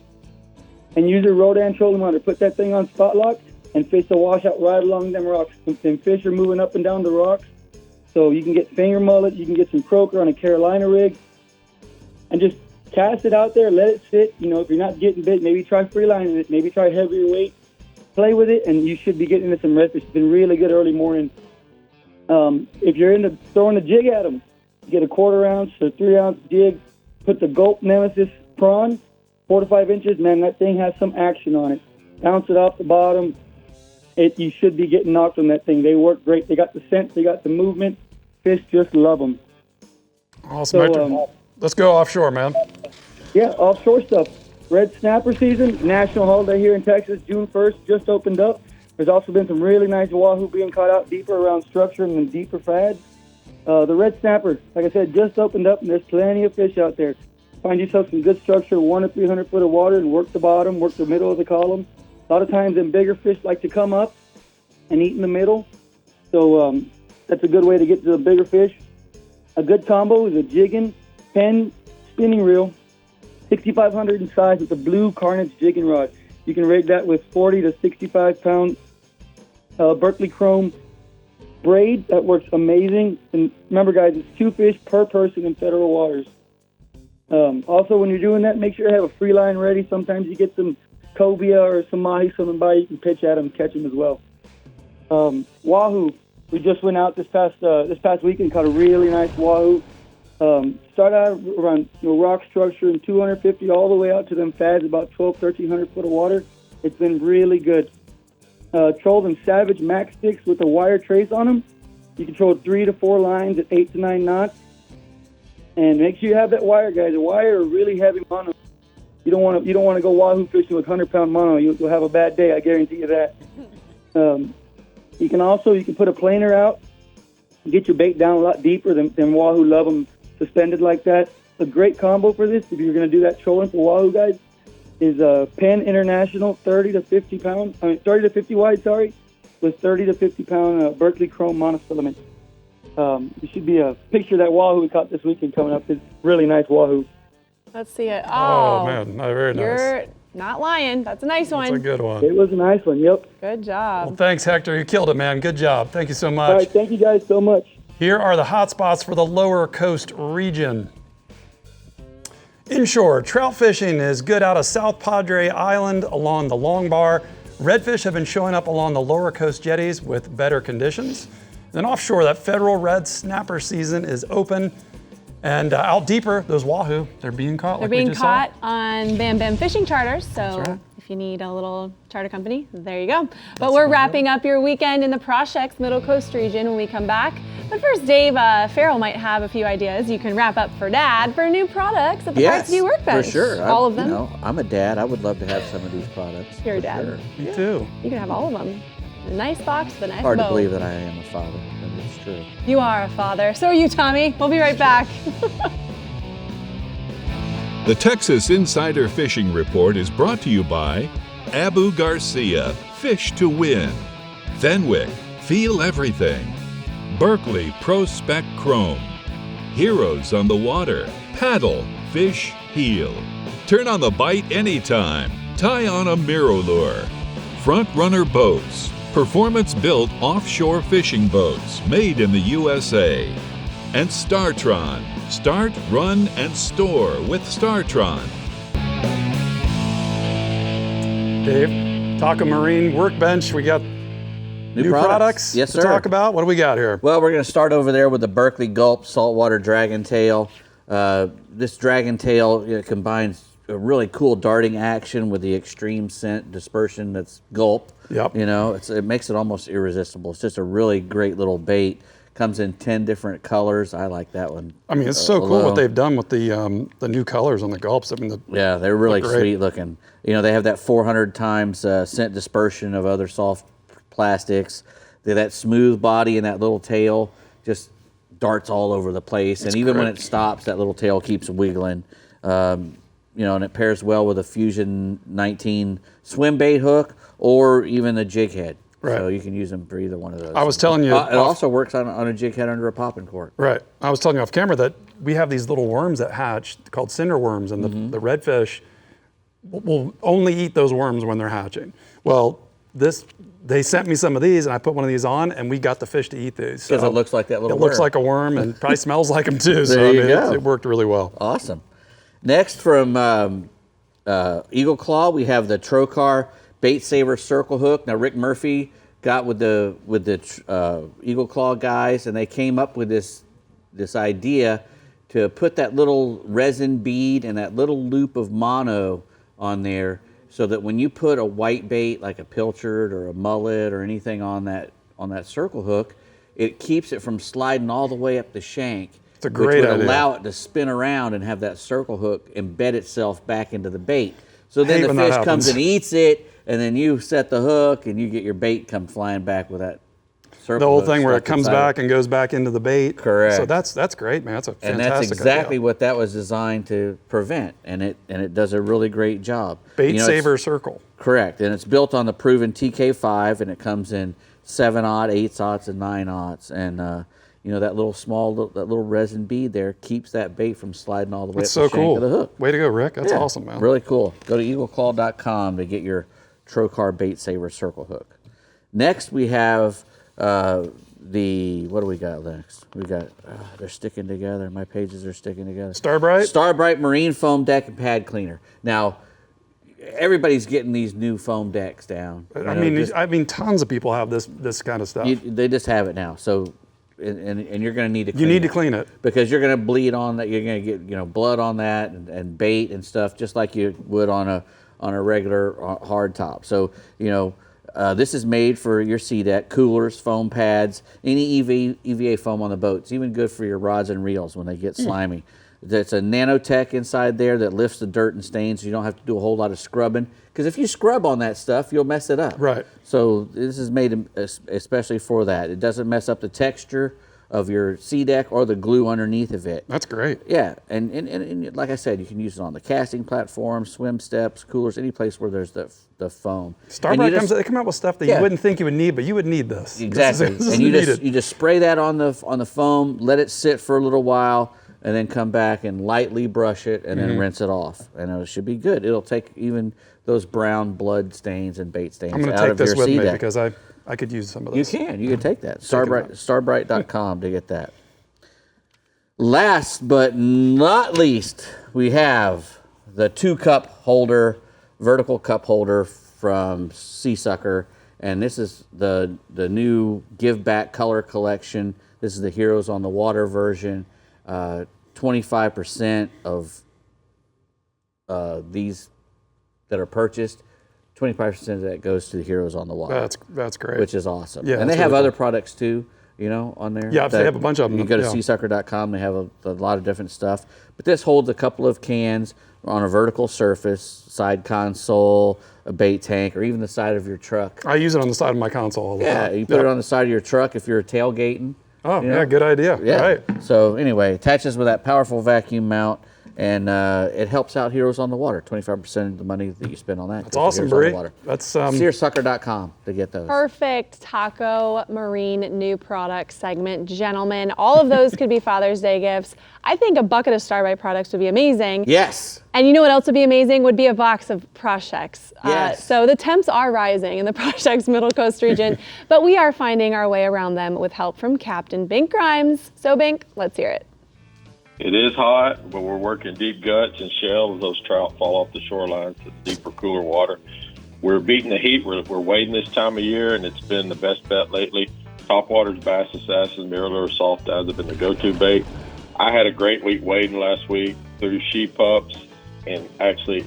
Speaker 10: and use your Rodan trolling motor. Put that thing on spot lock and fish the washout right along them rocks. And fish are moving up and down the rocks. So you can get finger mullet, you can get some croaker on a Carolina rig, and just cast it out there, let it sit. You know, if you're not getting bit, maybe try freelining it, maybe try heavier weight, play with it, and you should be getting into some redfish. It's been really good early morning. If you're into throwing a jig at them, get a 1/4 ounce or 3 ounce jig, put the Gulp Nemesis prawn, 4 to 5 inches, man, that thing has some action on it. Bounce it off the bottom. You should be getting knocked on that thing. They work great. They got the scent, they got the movement. Fish just love them.
Speaker 3: Awesome.
Speaker 10: So,
Speaker 3: let's go offshore, man.
Speaker 10: Yeah, offshore stuff. Red snapper season, national holiday here in Texas, June 1st, just opened up. There's also been some really nice wahoo being caught out deeper around structure and in deeper fads. The red snapper, like I said, just opened up, and there's plenty of fish out there. Find yourself some good structure, 100 to 300 foot of water, and work the bottom, work the middle of the column. A lot of times, them bigger fish like to come up and eat in the middle. So that's a good way to get to the bigger fish. A good combo is a jigging, pen, spinning reel, 6,500 in size with a blue Carnage jigging rod. You can rig that with 40 to 65 pound Berkeley Chrome braid. That works amazing. And remember, guys, it's 2 fish per person in federal waters. Also, when you're doing that, make sure you have a free line ready. Sometimes you get some cobia or some mahi swimming by. You can pitch at them, catch them as well. Wahoo. We just went out this past weekend, caught a really nice wahoo. Start out around rock structure and 250 all the way out to them fads, about 1,300 foot of water. It's been really good. Troll them Savage Max sticks with a wire trace on them. You can troll 3 to 4 lines at 8 to 9 knots. And make sure you have that wire, guys. The wire are really heavy mono. You don't want to go wahoo fishing with 100-pound mono. You'll have a bad day. I guarantee you that. You can put a planer out, get your bait down a lot deeper than wahoo love them suspended like that. A great combo for this, if you're going to do that trolling for wahoo, guys, is Penn International 30 to 50 wide, with 30 to 50 pound Berkeley Chrome monofilament. There should be a picture of that wahoo we caught this weekend coming up. It's really nice wahoo.
Speaker 2: Let's see it.
Speaker 3: Oh man, very nice.
Speaker 2: You're not lying. That's a nice one.
Speaker 3: That's a good one.
Speaker 10: It was a nice one, yep.
Speaker 2: Good job.
Speaker 3: Well, thanks, Hector. You killed it, man. Good job. Thank you so much.
Speaker 10: All right, thank you guys so much.
Speaker 3: Here are the hot spots for the lower coast region. Inshore, trout fishing is good out of South Padre Island along the Long Bar. Redfish have been showing up along the lower coast jetties with better conditions. Then offshore, that federal red snapper season is open. And out deeper, those wahoo, they're being caught.
Speaker 2: They're being caught on Bam Bam Fishing Charters. So if you need a little charter company, there you go. But we're wrapping up your weekend in the Proshex Middle Coast region when we come back. But first, Dave Farrell might have a few ideas you can wrap up for Dad for new products at the Parts View Workbench.
Speaker 4: For sure.
Speaker 2: All of them.
Speaker 4: I'm a dad. I would love to have some of these products.
Speaker 2: You're a dad.
Speaker 4: Sure.
Speaker 3: Me too.
Speaker 2: You can have all of them. The nice box, the nice
Speaker 4: Hard
Speaker 2: bow.
Speaker 4: to believe that I am a father, but it's true.
Speaker 2: You are a father. So are you, Tommy. We'll be right back.
Speaker 1: The Texas Insider Fishing Report is brought to you by Abu Garcia, Fish to Win, Fenwick, Feel Everything, Berkeley Pro Spec Chrome, Heroes on the Water, Paddle, Fish, Heel. Turn on the bite anytime. Tie on a Mirrolure. Front Runner Boats, performance-built offshore fishing boats made in the USA. And Startron, start, run, and store with Startron.
Speaker 3: Dave, Taco Marine Workbench, we got new products
Speaker 4: yes,
Speaker 3: to talk about. What do we got here?
Speaker 4: Well, we're going to start over there with the Berkeley Gulp Saltwater Dragon Tail. This Dragon Tail combines a really cool darting action with the extreme scent dispersion that's Gulp.
Speaker 3: Yep.
Speaker 4: It makes it almost irresistible. It's just a really great little bait. Comes in 10 different colors. I like that one.
Speaker 3: I mean, it's so cool what they've done with the new colors on the Gulps. I mean,
Speaker 4: they're really sweet looking. They have that 400 times scent dispersion of other soft plastics. That smooth body and that little tail just darts all over the place. And even when it stops, that little tail keeps wiggling. And it pairs well with a Fusion 19 swim bait hook or even a jig head. Right. So you can use them for either one of those.
Speaker 3: I was telling you.
Speaker 4: It also works on a jig head under a popping cork.
Speaker 3: Right. I was telling you off camera that we have these little worms that hatch called cinder worms, and the redfish will only eat those worms when they're hatching. Well, they sent me some of these, and I put one of these on, and we got the fish to eat these.
Speaker 4: Because it looks like that little
Speaker 3: It looks
Speaker 4: worm.
Speaker 3: like a worm, and probably smells like them too. So
Speaker 4: There you
Speaker 3: I mean,
Speaker 4: go.
Speaker 3: it worked really well.
Speaker 4: Awesome. Next from Eagle Claw, we have the Trocar Bait Saver Circle Hook. Now Rick Murphy got with the Eagle Claw guys, and they came up with this idea to put that little resin bead and that little loop of mono on there, so that when you put a white bait like a pilchard or a mullet or anything on that circle hook, it keeps it from sliding all the way up the shank.
Speaker 3: It's a great
Speaker 4: which would
Speaker 3: idea.
Speaker 4: allow it to spin around and have that circle hook embed itself back into the bait. So then
Speaker 3: hate
Speaker 4: the
Speaker 3: when that
Speaker 4: fish comes
Speaker 3: happens.
Speaker 4: and eats it, and then you set the hook and you get your bait come flying back with that circle
Speaker 3: The whole
Speaker 4: hook
Speaker 3: thing where it
Speaker 4: stuck
Speaker 3: comes
Speaker 4: inside
Speaker 3: back and goes back into the bait.
Speaker 4: Correct.
Speaker 3: So that's great, man. That's a
Speaker 4: And
Speaker 3: fantastic
Speaker 4: that's exactly
Speaker 3: idea.
Speaker 4: what that was designed to prevent, and it does a really great job.
Speaker 3: Bait
Speaker 4: You know, it's-
Speaker 3: Saver Circle.
Speaker 4: Correct, and it's built on the proven TK5, and it comes in 7/0, 8/0, and 9/0, and you know that little resin bead there keeps that bait from sliding all the way
Speaker 3: That's
Speaker 4: up
Speaker 3: so
Speaker 4: the shank
Speaker 3: cool.
Speaker 4: of the hook.
Speaker 3: Way to go, Rick. That's
Speaker 4: Yeah,
Speaker 3: awesome, man.
Speaker 4: Really cool. Go to eagleclaw.com to get your Trocar Bait Saver Circle Hook. Next, we have what do we got next? We got, they're sticking together. My pages are sticking together.
Speaker 3: Starbright?
Speaker 4: Starbright Marine Foam Deck and Pad Cleaner. Now, everybody's getting these new foam decks down. You know,
Speaker 3: I mean, tons of people have this kind of stuff.
Speaker 4: they just have it now. So, and you're going to need to clean
Speaker 3: You need
Speaker 4: it
Speaker 3: to clean it.
Speaker 4: because you're going to bleed on that. You're going to get blood on that and bait and stuff, just like you would on a regular hard top. So this is made for your sea deck, coolers, foam pads, any EVA foam on the boat. It's even good for your rods and reels when they get slimy. There's a nanotech inside there that lifts the dirt and stains, so you don't have to do a whole lot of scrubbing. Because if you scrub on that stuff, you'll mess it up.
Speaker 3: Right.
Speaker 4: So this is made especially for that. It doesn't mess up the texture of your sea deck or the glue underneath of it.
Speaker 3: That's great.
Speaker 4: Yeah, and like I said, you can use it on the casting platform, swim steps, coolers, any place where there's the foam.
Speaker 3: Starbright they come out with stuff that
Speaker 4: Yeah.
Speaker 3: you wouldn't think you would need, but you would need this.
Speaker 4: Exactly.
Speaker 3: This is
Speaker 4: And you
Speaker 3: needed.
Speaker 4: just spray that on the foam, let it sit for a little while, and then come back and lightly brush it and then rinse it off. And it should be good. It'll take even those brown blood stains and bait stains
Speaker 3: I'm going to
Speaker 4: out
Speaker 3: take
Speaker 4: of
Speaker 3: this
Speaker 4: your
Speaker 3: with
Speaker 4: sea
Speaker 3: me
Speaker 4: deck.
Speaker 3: because I could use some of
Speaker 4: You
Speaker 3: this.
Speaker 4: can take that. Starbright.com to get that. Last but not least, we have the 2-cup holder, vertical cup holder from Sea Sucker. And this is the new Give Back color collection. This is the Heroes on the Water version. 25% of these that are purchased, 25% of that goes to the Heroes on the Water.
Speaker 3: That's great.
Speaker 4: Which is awesome.
Speaker 3: Yeah,
Speaker 4: and they
Speaker 3: that's
Speaker 4: have
Speaker 3: really
Speaker 4: other
Speaker 3: cool.
Speaker 4: products too, on there.
Speaker 3: Yeah, they have a bunch of them,
Speaker 4: You go to
Speaker 3: yeah.
Speaker 4: seasucker.com, they have a lot of different stuff. But this holds a couple of cans on a vertical surface, side console, a bait tank, or even the side of your truck.
Speaker 3: I use it on the side of my console all the
Speaker 4: Yeah,
Speaker 3: time.
Speaker 4: you put it on the side of your truck if you're tailgating.
Speaker 3: Oh,
Speaker 4: you know?
Speaker 3: yeah, good idea.
Speaker 4: Yeah.
Speaker 3: Right.
Speaker 4: So anyway, attaches with that powerful vacuum mount, and it helps out Heroes on the Water. 25% of the money that you spend on that.
Speaker 3: That's awesome, Bree. That's
Speaker 4: searsucker.com to get those.
Speaker 2: Perfect taco marine new product segment, gentlemen. All of those could be Father's Day gifts. I think a bucket of Starbright products would be amazing.
Speaker 4: Yes.
Speaker 2: And you know what else would be amazing? Would be a box of Prosecks.
Speaker 4: Yes.
Speaker 2: So the temps are rising in the Prosecks Middle Coast region, but we are finding our way around them with help from Captain Bink Grimes. So Bink, let's hear it.
Speaker 11: It is hot, but we're working deep guts and shells as those trout fall off the shoreline to deeper, cooler water. We're beating the heat. We're wading this time of year, and it's been the best bet lately. Topwaters, bass, assassins, mirrorlure, soft eyes have been the go-to bait. I had a great week wading last week through sheep pups and actually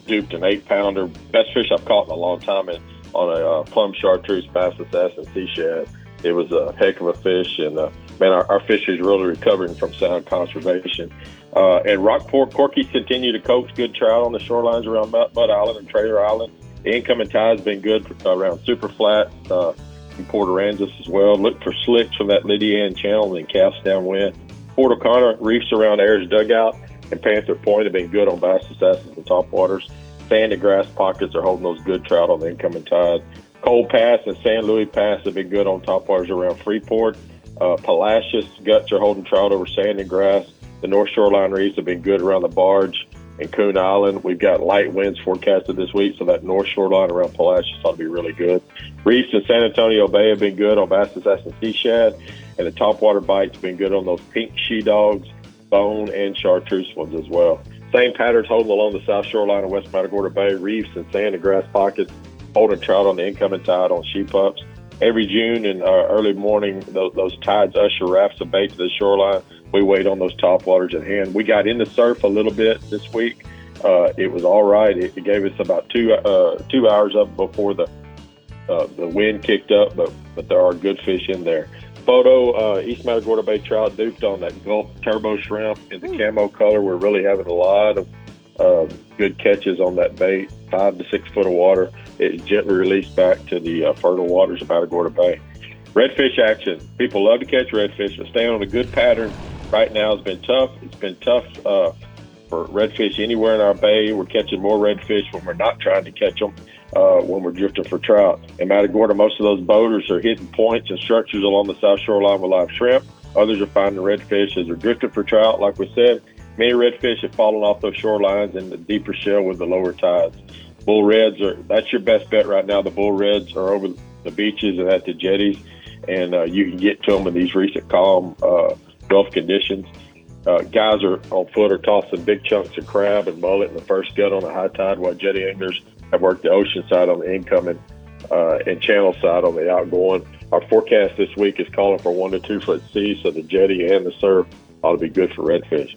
Speaker 11: duped an 8-pounder. Best fish I've caught in a long time on a plum chartreuse, bass, assassin, sea shad. It was a heck of a fish, and man, our fish is really recovering from sound conservation. And Rockport Corkies continue to coax good trout on the shorelines around Mud Island and Trader Island. The incoming tide's been good around Super Flat and Port Aransas as well. Look for slicks from that Lydia Ann channel and casts downwind. Port O'Connor reefs around Ayers Dugout and Panther Point have been good on bass, assassins, and topwaters. Sand and grass pockets are holding those good trout on the incoming tide. Cold Pass and San Luis Pass have been good on topwaters around Freeport. Palacios guts are holding trout over sand and grass. The North Shoreline reefs have been good around the barge. and Coon Island. We've got light winds forecasted this week, so that north shoreline around Palacios ought to be really good. Reefs in San Antonio Bay have been good on bass, sass, and sea shad, and the topwater bite's been good on those pink she-dogs, bone, and chartreuse ones as well. Same patterns holding along the south shoreline of West Matagorda Bay, reefs and sand and grass pockets, holding trout on the incoming tide on sheep pups. Every June and early morning, those tides usher rafts of bait to the shoreline. We wait on those topwaters at hand. We got in the surf a little bit this week. It was all right. It gave us about 2 hours up before the wind kicked up, but there are good fish in there. Photo, East Matagorda Bay trout duped on that Gulf turbo shrimp in the camo color. We're really having a lot of good catches on that bait, 5 to 6 foot of water. It's gently released back to the fertile waters of Matagorda Bay. Redfish action. People love to catch redfish, but staying on a good pattern right now has been tough. It's been tough for redfish anywhere in our bay. We're catching more redfish when we're not trying to catch them, when we're drifting for trout. In Matagorda, most of those boaters are hitting points and structures along the south shoreline with live shrimp. Others are finding redfish as they're drifting for trout. Like we said, many redfish have fallen off those shorelines in the deeper shell with the lower tides. Bull reds that's your best bet right now. The bull reds are over the beaches and at the jetties, and you can get to them in these recent calm Gulf conditions. Guys are on foot are tossing big chunks of crab and mullet in the first gut on the high tide, while jetty anglers have worked the ocean side on the incoming and channel side on the outgoing. Our forecast this week is calling for 1 to 2 foot seas, so the jetty and the surf ought to be good for redfish.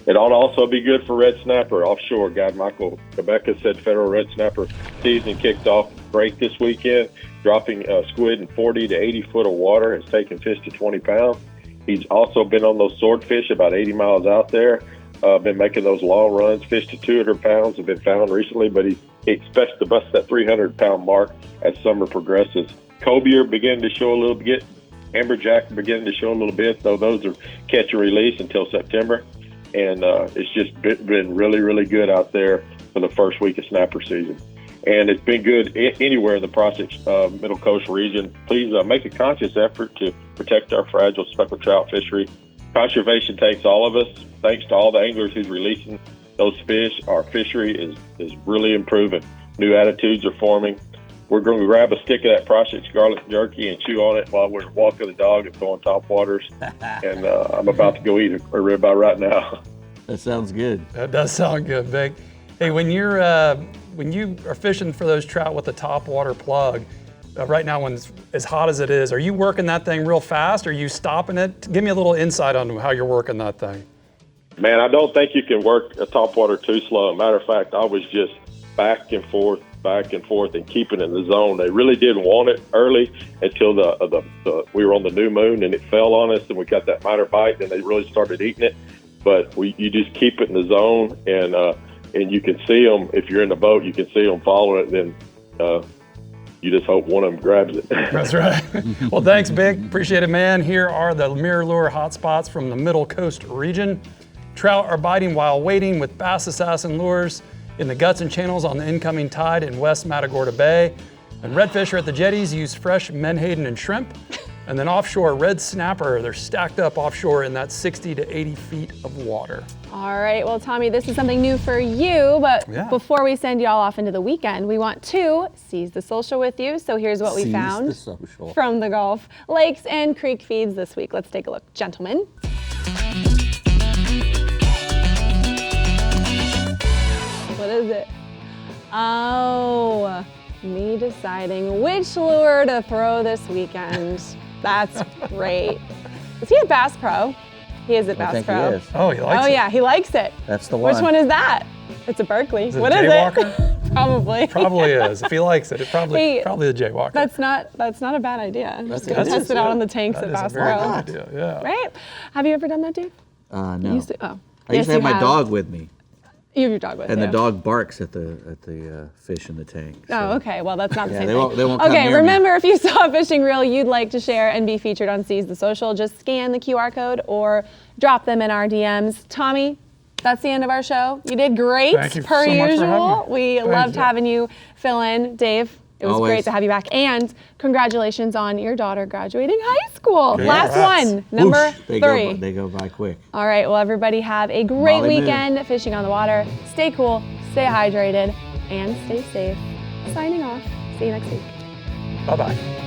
Speaker 11: It ought to also be good for red snapper offshore. Guide Michael Quebeca said federal red snapper season kicked off great this weekend, dropping squid in 40 to 80 foot of water. It's taken fish to 20 pounds. He's also been on those swordfish about 80 miles out there, been making those long runs. Fish to 200 pounds have been found recently, but he expects to bust that 300-pound mark as summer progresses. Cobia beginning to show a little bit. Amberjack beginning to show a little bit, though those are catch and release until September. And it's just been really, really good out there for the first week of snapper season. And it's been good anywhere in the Process Middle Coast region. Please make a conscious effort to protect our fragile speckled trout fishery. Conservation takes all of us. Thanks to all the anglers who's releasing those fish, our fishery is really improving. New attitudes are forming. We're going to grab a stick of that Process garlic jerky and chew on it while we're walking the dog and throwing top waters. And I'm about to go eat a ribeye right now.
Speaker 4: That sounds good.
Speaker 3: That does sound good, Vic. Hey, when you are fishing for those trout with the top water plug, right now when it's as hot as it is, are you working that thing real fast? Are you stopping it? Give me a little insight on how you're working that thing.
Speaker 11: Man, I don't think you can work a top water too slow. Matter of fact, I was just back and forth, and keeping it in the zone. They really didn't want it early until we were on the new moon and it fell on us and we got that minor bite and they really started eating it. But you just keep it in the zone and you can see them. If you're in the boat, you can see them following it. Then you just hope one of them grabs it.
Speaker 3: That's right. Well, thanks, Big. Appreciate it, man. Here are the mirror lure hotspots from the Middle Coast region. Trout are biting while waiting with bass assassin lures in the guts and channels on the incoming tide in West Matagorda Bay. And redfish are at the jetties, use fresh menhaden and shrimp. And then offshore, red snapper, they're stacked up offshore in that 60 to 80 feet of water.
Speaker 2: All right, well, Tommy, this is something new for you, but before we send y'all off into the weekend, we want to seize the social with you. So here's what we found from the Gulf lakes and creek feeds this week. Let's take a look. Gentlemen. What is it? Oh, me deciding which lure to throw this weekend. That's great. Is he a Bass Pro? He is a Bass Pro.
Speaker 4: He is.
Speaker 3: Oh, he likes it.
Speaker 2: Oh yeah, he likes it.
Speaker 4: That's the one.
Speaker 2: Which one is that? It's a Berkeley.
Speaker 3: Is it
Speaker 2: What
Speaker 3: a
Speaker 2: is
Speaker 3: Jaywalker?
Speaker 2: it? Probably.
Speaker 3: Probably is. If he likes it, probably the Jaywalker.
Speaker 2: That's not a bad idea.
Speaker 4: That's
Speaker 2: Just go
Speaker 4: good.
Speaker 2: test it out on the tanks at Bass
Speaker 3: That's a very
Speaker 2: Pro.
Speaker 3: good idea, yeah.
Speaker 2: Right? Have you ever done that, Dave?
Speaker 4: No.
Speaker 2: I used to
Speaker 4: have my dog with me.
Speaker 2: You have your dog with you.
Speaker 4: And the dog barks at the fish in the tank. So.
Speaker 2: Oh, okay. Well, that's not the same
Speaker 4: they
Speaker 2: thing.
Speaker 4: won't come
Speaker 2: Okay,
Speaker 4: near
Speaker 2: remember, if you saw a fishing reel you'd like to share and be featured on Seize the Social, just scan the QR code or drop them in our DMs. Tommy, that's the end of our show. You did great,
Speaker 3: Thank you
Speaker 2: per
Speaker 3: so much for
Speaker 2: usual.
Speaker 3: having me.
Speaker 2: We loved having you fill in. Dave, It was
Speaker 4: Always.
Speaker 2: great to have you back. And congratulations on your daughter graduating high school.
Speaker 3: Congrats.
Speaker 2: Last one, number
Speaker 4: Whoosh,
Speaker 2: 3.
Speaker 4: They go by quick.
Speaker 2: All right, well, everybody have a great
Speaker 4: Molly
Speaker 2: weekend fishing on the water. Stay cool, stay hydrated, and stay safe. Signing off. See you next week.
Speaker 3: Bye-bye.